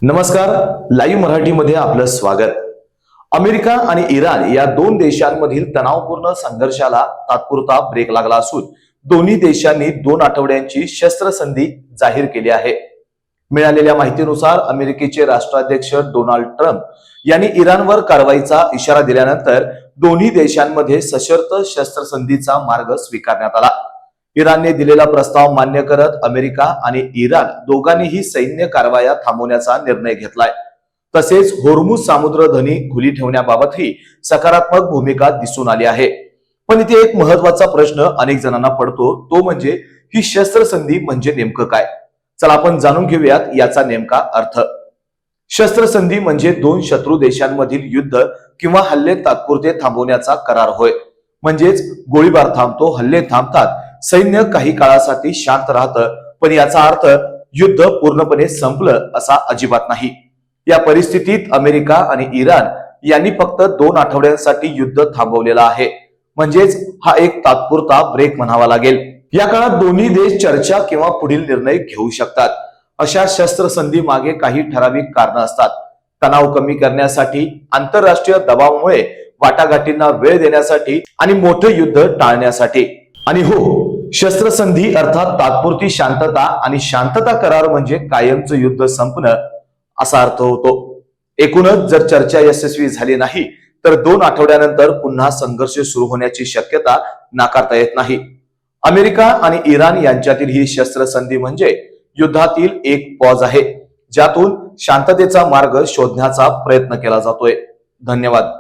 नमस्कार, लाईव्ह मराठीमध्ये आपलं स्वागत. अमेरिका आणि इराण या दोन देशांमधील तणावपूर्ण संघर्षाला तात्पुरता ब्रेक लागला असून दोन्ही देशांनी 2 आठवड्यांची शस्त्रसंधी जाहीर केली आहे. मिळालेल्या माहितीनुसार अमेरिकेचे राष्ट्राध्यक्ष डोनाल्ड ट्रम्प यांनी इराणवर कारवाईचा इशारा दिल्यानंतर दोन्ही देशांमध्ये सशर्त शस्त्रसंधीचा मार्ग स्वीकारण्यात आला. इराणने दिलेला प्रस्ताव मान्य करत अमेरिका आणि इराण दोघांनीही सैन्य कारवाया थांबवण्याचा निर्णय घेतलाय. तसेच होर्मुझ सामुद्रधनी खुली ठेवण्याबाबतही सकारात्मक भूमिका दिसून आली आहे. पण इथे एक महत्वाचा प्रश्न अनेक जणांना पडतो, तो म्हणजे ही शस्त्रसंधी म्हणजे नेमकं काय. चला आपण जाणून घेऊयात याचा नेमका अर्थ. शस्त्रसंधी म्हणजे 2 शत्रू देशांमधील युद्ध किंवा हल्ले तात्पुरते थांबवण्याचा करार होय. म्हणजेच गोळीबार थांबतो, हल्ले थांबतात, सैन्य काही काळासाठी शांत राहतं, पण याचा अर्थ युद्ध पूर्णपणे संपलं असा अजिबात नाही. या परिस्थितीत अमेरिका आणि इराण यांनी फक्त 2 आठवड्यांसाठी युद्ध थांबवलेलं आहे. म्हणजेच हा एक तात्पुरता ब्रेक म्हणावा लागेल. या काळात दोन्ही देश चर्चा किंवा पुढील निर्णय घेऊ शकतात. अशा शस्त्रसंधी मागे काही ठराविक कारणं असतात. तणाव कमी करण्यासाठी, आंतरराष्ट्रीय दबावामुळे वाटाघाटींना वेळ देण्यासाठी आणि मोठे युद्ध टाळण्यासाठी. आणि हो, शस्त्रसंधी अर्थात तात्पुरती शांतता आणि शांतता करार म्हणजे कायमचं युद्ध संपणं असा अर्थ होतो. एकूणच जर चर्चा यशस्वी झाली नाही तर 2 आठवड्यानंतर पुन्हा संघर्ष सुरू होण्याची शक्यता नाकारता येत नाही. अमेरिका आणि इराण यांच्यातील ही शस्त्रसंधी म्हणजे युद्धातील एक पॉज आहे, ज्यातून शांततेचा मार्ग शोधण्याचा प्रयत्न केला जातोय. धन्यवाद.